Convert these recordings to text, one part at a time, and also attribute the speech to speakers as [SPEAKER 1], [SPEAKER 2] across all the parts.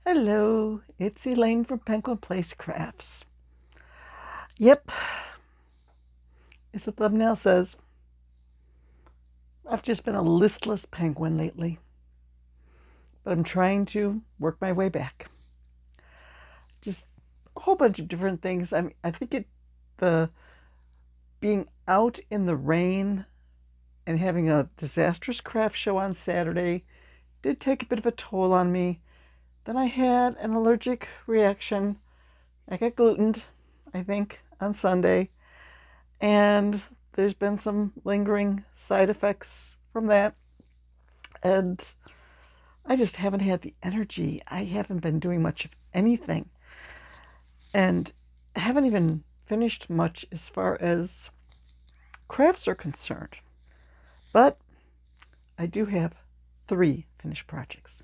[SPEAKER 1] Hello, it's Elaine from Penguin Place Crafts. Yep, as the thumbnail says, I've just been a listless penguin lately, but I'm trying to work my way back. Just a whole bunch of different things. I think the being out in the rain and having a disastrous craft show on Saturday did take a bit of a toll on me. Then I had an allergic reaction. I got glutened, I think, on Sunday. And there's been some lingering side effects from that. And I just haven't had the energy. I haven't been doing much of anything. And haven't even finished much as far as crafts are concerned. But I do have 3 finished projects.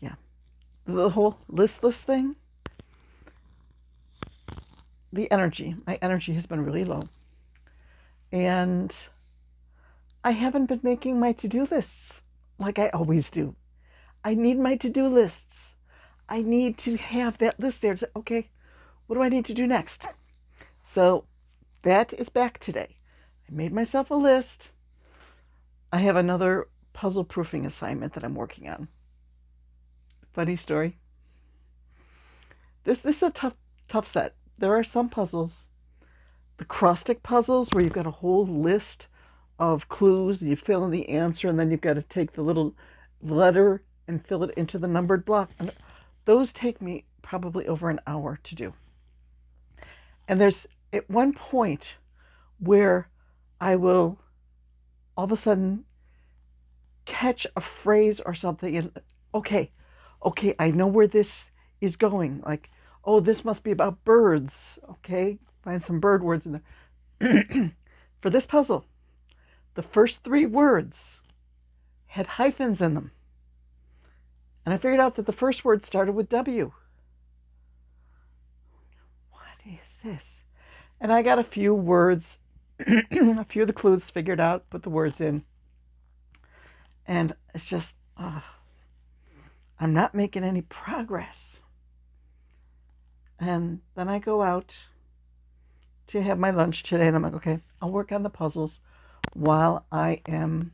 [SPEAKER 1] Yeah. The whole listless thing, my energy has been really low. And I haven't been making my to-do lists like I always do. I need my to-do lists. I need to have that list there to say, okay, what do I need to do next? So that is back today. I made myself a list. I have another puzzle proofing assignment that I'm working on. Funny story. This is a tough set. There are some puzzles, the acrostic puzzles, where you've got a whole list of clues and you fill in the answer, and then you've got to take the little letter and fill it into the numbered block. And those take me probably over an hour to do. And there's at one point where I will all of a sudden catch a phrase or something and okay, I know where this is going. Like, oh, this must be about birds. Okay, find some bird words in there. For this puzzle, the first 3 words had hyphens in them. And I figured out that the first word started with W. What is this? And I got a few words, a few of the clues figured out, put the words in. And it's just, I'm not making any progress. And then I go out to have my lunch today, and I'm like, okay, I'll work on the puzzles while I am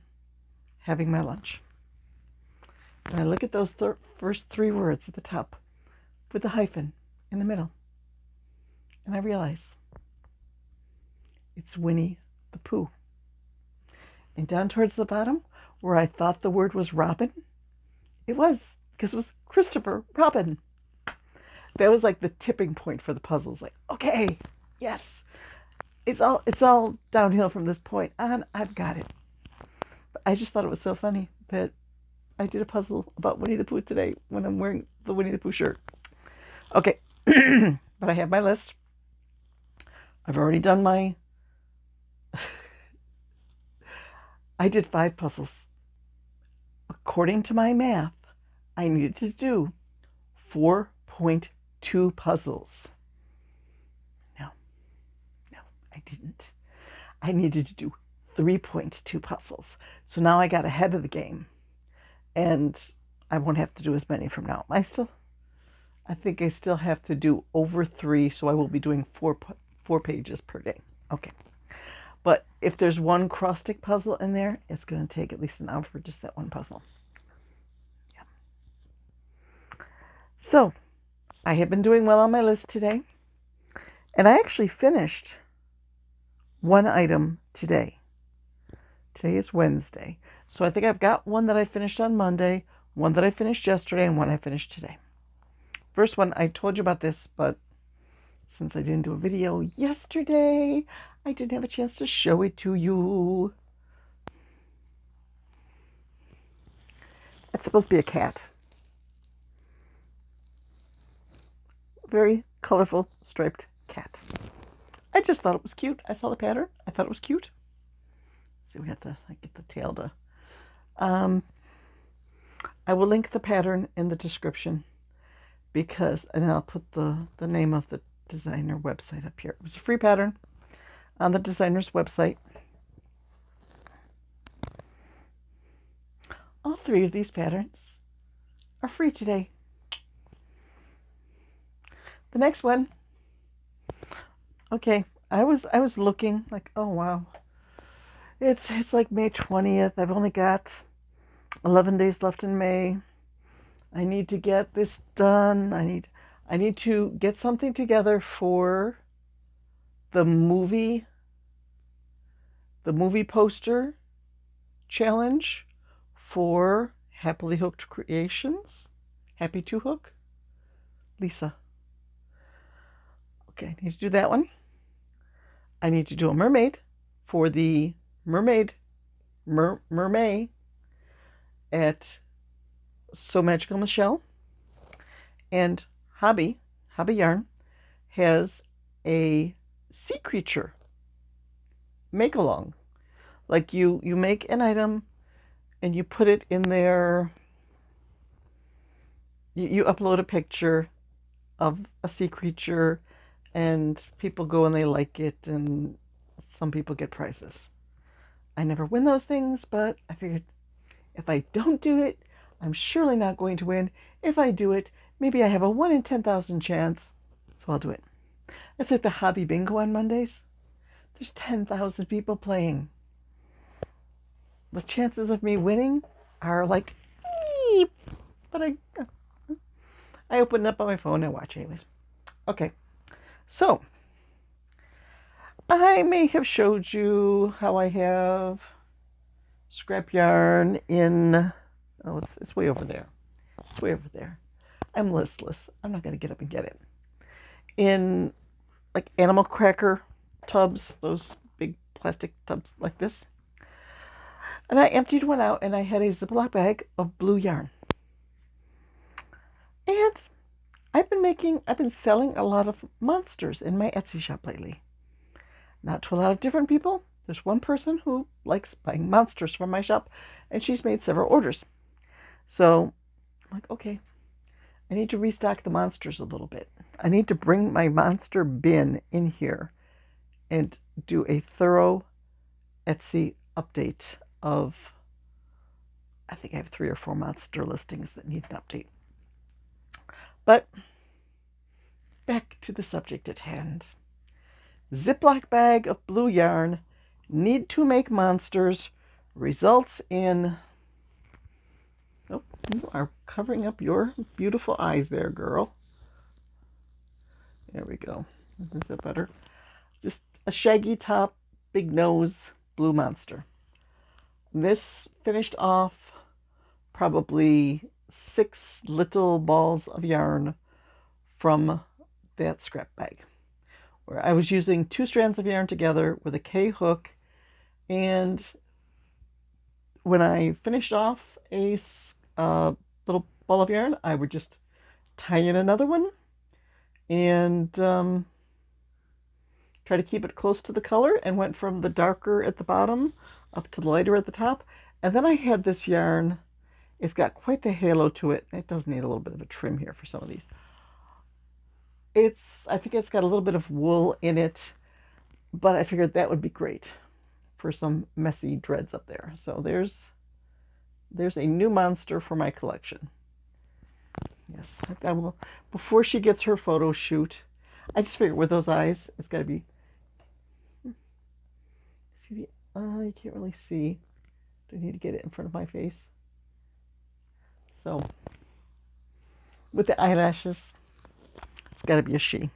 [SPEAKER 1] having my lunch. And I look at those first 3 words at the top with the hyphen in the middle. And I realize it's Winnie the Pooh. And down towards the bottom, where I thought the word was Robin, it was, because it was Christopher Robin. That was like the tipping point for the puzzles. Like, okay, yes, it's all downhill from this point on. I've got it. But I just thought it was so funny that I did a puzzle about Winnie the Pooh today when I'm wearing the Winnie the Pooh shirt. Okay, but I have my list. I've already done my... I did 5 puzzles. According to my math, I needed to do 4.2 puzzles. No, I didn't. I needed to do 3.2 puzzles. So now I got ahead of the game. And I won't have to do as many from now. I think I still have to do over 3, so I will be doing 4 pages per day. Okay. But if there's one acrostic puzzle in there, it's going to take at least an hour for just that one puzzle. Yeah. So, I have been doing well on my list today. And I actually finished one item today. Today is Wednesday. So I think I've got one that I finished on Monday, one that I finished yesterday, and one I finished today. First one, I told you about this, but since I didn't do a video yesterday, I didn't have a chance to show it to you. It's supposed to be a cat. Very colorful, striped cat. I just thought it was cute. I saw the pattern. I thought it was cute. See, we have to get the tail to... I will link the pattern in the description and I'll put the name of the designer website up here. It was a free pattern on the designer's website. All 3 of these patterns are free today. The next one. Okay, I was looking like, oh wow, it's like May 20th. I've only got 11 days left in May. I need to get this done. I need to get something together for the movie poster challenge for Happily Hooked Creations. Happy to Hook. Lisa. Okay, I need to do that one. I need to do a mermaid for the mermaid at So Magical Michelle. And Hobby Yarn has a sea creature make along. Like you make an item and you put it in there. You upload a picture of a sea creature, and people go and they like it, and some people get prizes. I never win those things, but I figured if I don't do it, I'm surely not going to win. If I do it, maybe I have a 1 in 10,000 chance, so I'll do it. It's like the hobby bingo on Mondays. There's 10,000 people playing. The chances of me winning are like, eep, but I open it up on my phone and watch anyways. Okay, so I may have showed you how I have scrap yarn in, oh, it's way over there. It's way over there. I'm listless. I'm not going to get up and get it. In like animal cracker tubs, those big plastic tubs like this. And I emptied one out and I had a Ziploc bag of blue yarn. And I've been selling a lot of monsters in my Etsy shop lately. Not to a lot of different people. There's one person who likes buying monsters from my shop, and she's made several orders. So I'm like, okay, I need to restock the monsters a little bit. I need to bring my monster bin in here and do a thorough Etsy update of, I think I have 3 or 4 monster listings that need an update. But back to the subject at hand. Ziploc bag of blue yarn, need to make monsters, results in, oh, you are covering up your beautiful eyes there, girl. There we go. Is that better? Just a shaggy top, big nose, blue monster. This finished off probably 6 little balls of yarn from that scrap bag, where I was using 2 strands of yarn together with a K hook, and when I finished off a little ball of yarn, I would just tie in another one and try to keep it close to the color, and went from the darker at the bottom up to the lighter at the top. And then I had this yarn. It's got quite the halo to it. It does need a little bit of a trim here for some of these. I think it's got a little bit of wool in it, but I figured that would be great for some messy dreads up there. So there's a new monster for my collection. Yes, I will, before she gets her photo shoot. I just figured with those eyes, it's got to be, see the, you can't really see. Do I need to get it in front of my face? So with the eyelashes, it's got to be a she.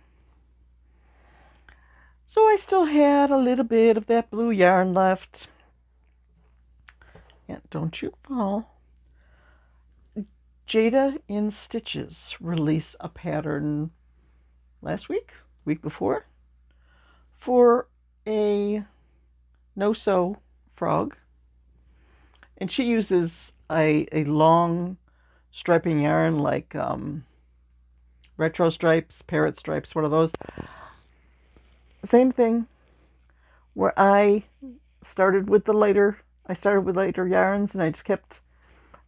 [SPEAKER 1] So I still had a little bit of that blue yarn left. And don't you fall. Jada in Stitches released a pattern last week before, for a no-sew frog. And she uses a long striping yarn like retro stripes, parrot stripes, one of those. Same thing, where I started with lighter yarns, and I just kept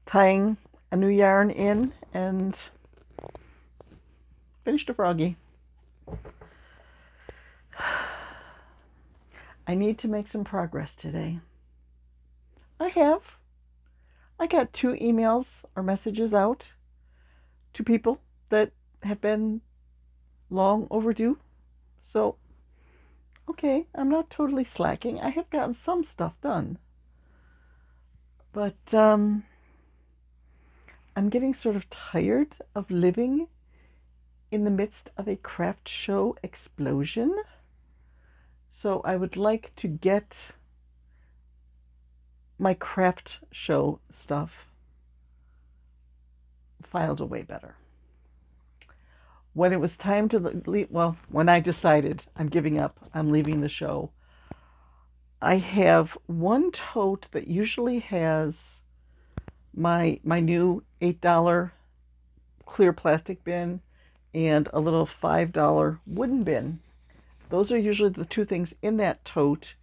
[SPEAKER 1] tying a new yarn in and finished a froggy. I need to make some progress today. I got 2 emails or messages out to people that have been long overdue. So, okay, I'm not totally slacking. I have gotten some stuff done. But I'm getting sort of tired of living in the midst of a craft show explosion. So I would like to get my craft show stuff filed away better. When it was time to leave, well, when I decided I'm giving up, I'm leaving the show, I have one tote that usually has my new $8 clear plastic bin and a little $5 wooden bin. Those are usually the two things in that tote.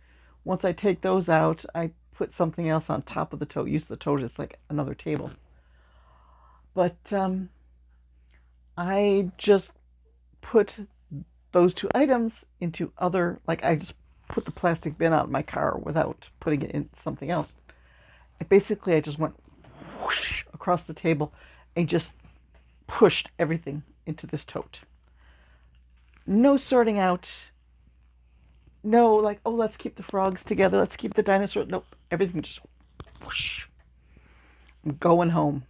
[SPEAKER 1] Once I take those out, I put something else on top of the tote. Use the tote as like another table. But I just put those two items into other, like I just put the plastic bin out in my car without putting it in something else. Basically, I just went whoosh across the table and just pushed everything into this tote. No sorting out. No, like, oh, let's keep the frogs together. Let's keep the dinosaurs. Nope. Everything just whoosh. I'm going home.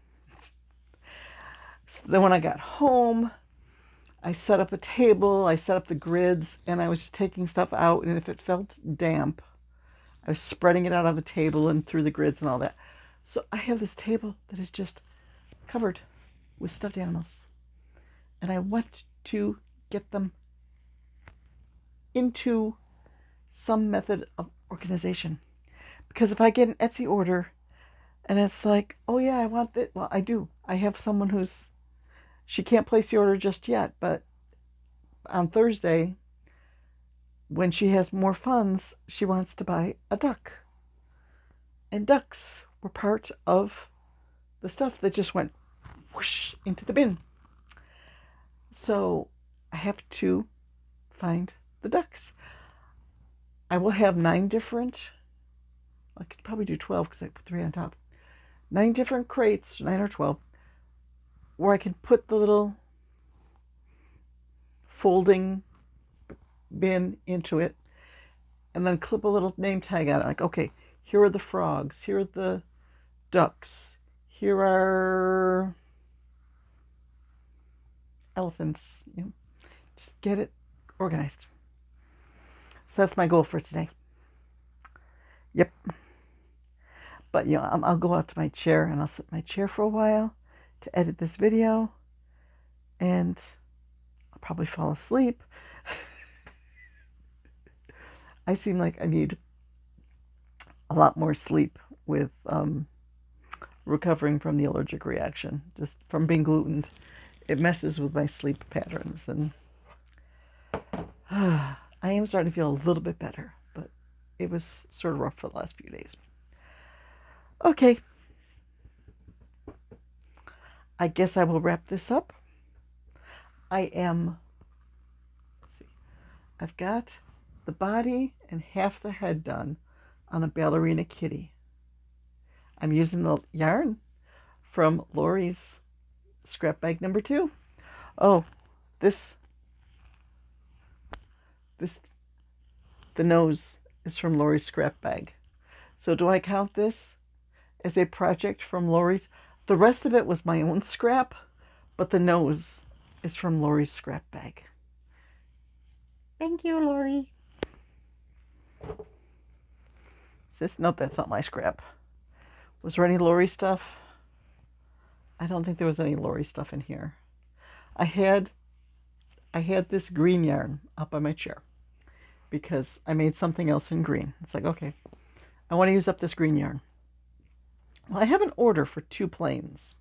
[SPEAKER 1] So then when I got home, I set up a table, I set up the grids, and I was just taking stuff out. And if it felt damp, I was spreading it out on the table and through the grids and all that. So I have this table that is just covered with stuffed animals. And I want to get them into some method of organization. Because if I get an Etsy order and it's like, oh yeah, I want that. Well, I do. I have someone she can't place the order just yet, but on Thursday, when she has more funds, she wants to buy a duck. And ducks were part of the stuff that just went whoosh into the bin. So I have to find the ducks. I will have 9 different, I could probably do 12 because I put 3 on top. 9 different crates, 9 or 12, where I can put the little folding bin into it and then clip a little name tag on it. Like, okay, here are the frogs, here are the ducks, here are elephants. Just get it organized. So that's my goal for today. Yep. But I'll go out to my chair and I'll sit in my chair for a while to edit this video, and I'll probably fall asleep. I seem like I need a lot more sleep with recovering from the allergic reaction, just from being glutened. It messes with my sleep patterns, and I am starting to feel a little bit better, but it was sort of rough for the last few days. Okay. I guess I will wrap this up. Let's see, I've got the body and half the head done on a Ballerina Kitty. I'm using the yarn from Lori's scrap bag number 2. Oh, the nose is from Lori's scrap bag. So do I count this as a project from Lori's? The rest of it was my own scrap, but the nose is from Lori's scrap bag. Thank you, Lori. Nope, that's not my scrap. Was there any Lori stuff? I don't think there was any Lori stuff in here. I had this green yarn up on my chair because I made something else in green. It's like, okay, I want to use up this green yarn. Well, I have an order for 2 planes.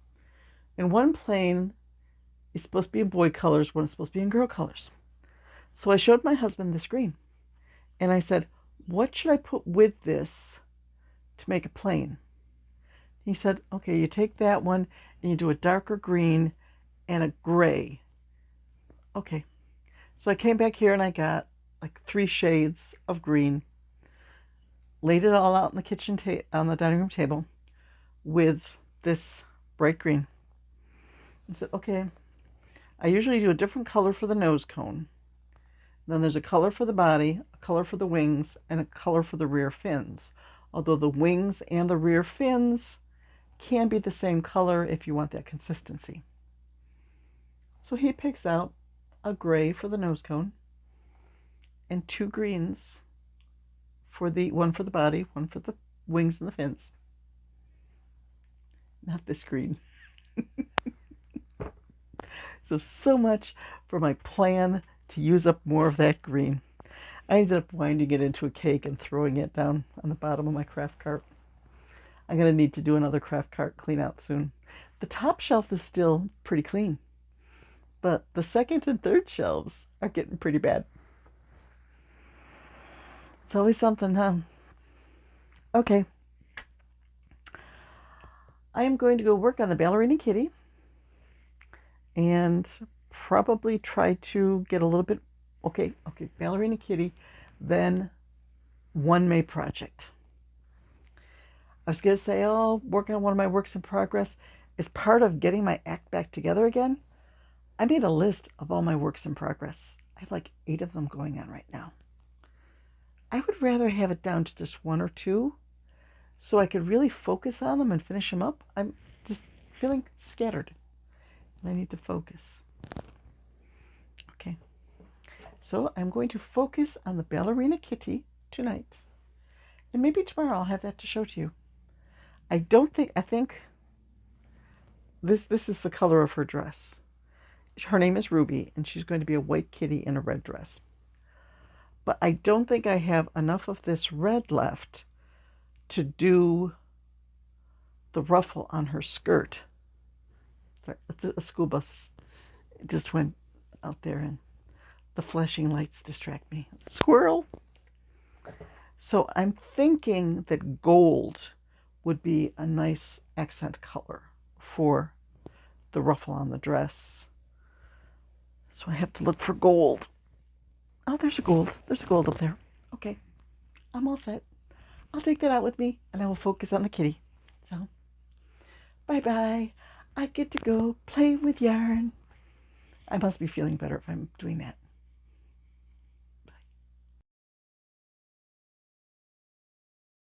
[SPEAKER 1] And one plane is supposed to be in boy colors, one is supposed to be in girl colors. So I showed my husband this green. And I said, what should I put with this to make a plane? He said, okay, you take that one and you do a darker green and a gray. Okay. So I came back here and I got like 3 shades of green, laid it all out in the kitchen on the dining room table with this bright green. I said, okay, I usually do a different color for the nose cone. Then there's a color for the body, a color for the wings, and a color for the rear fins. Although the wings and the rear fins can be the same color if you want that consistency. So he picks out a gray for the nose cone and 2 greens for the one for the body, one for the wings and the fins. Not this green. So much for my plan to use up more of that green. I ended up winding it into a cake and throwing it down on the bottom of my craft cart. I'm going to need to do another craft cart clean out soon. The top shelf is still pretty clean, but the second and third shelves are getting pretty bad. It's always something, huh? Okay. I am going to go work on the Ballerina Kitty and probably try to get a little bit, okay, Ballerina Kitty, then one May project. I was going to say, working on one of my works in progress is part of getting my act back together again. I made a list of all my works in progress. I have like 8 of them going on right now. I would rather have it down to just 1 or 2 so I could really focus on them and finish them up. I'm just feeling scattered and I need to focus. Okay, so I'm going to focus on the Ballerina Kitty tonight, and maybe tomorrow I'll have that to show to you. I think this is the color of her dress. Her name is Ruby, and she's going to be a white kitty in a red dress. But I don't think I have enough of this red left to do the ruffle on her skirt. A school bus just went out there, and the flashing lights distract me. Squirrel! So I'm thinking that gold would be a nice accent color for the ruffle on the dress. So I have to look for gold. Oh, there's a gold. There's a gold up there. Okay, I'm all set. I'll take that out with me and I will focus on the kitty. So, bye-bye. I get to go play with yarn. I must be feeling better if I'm doing that.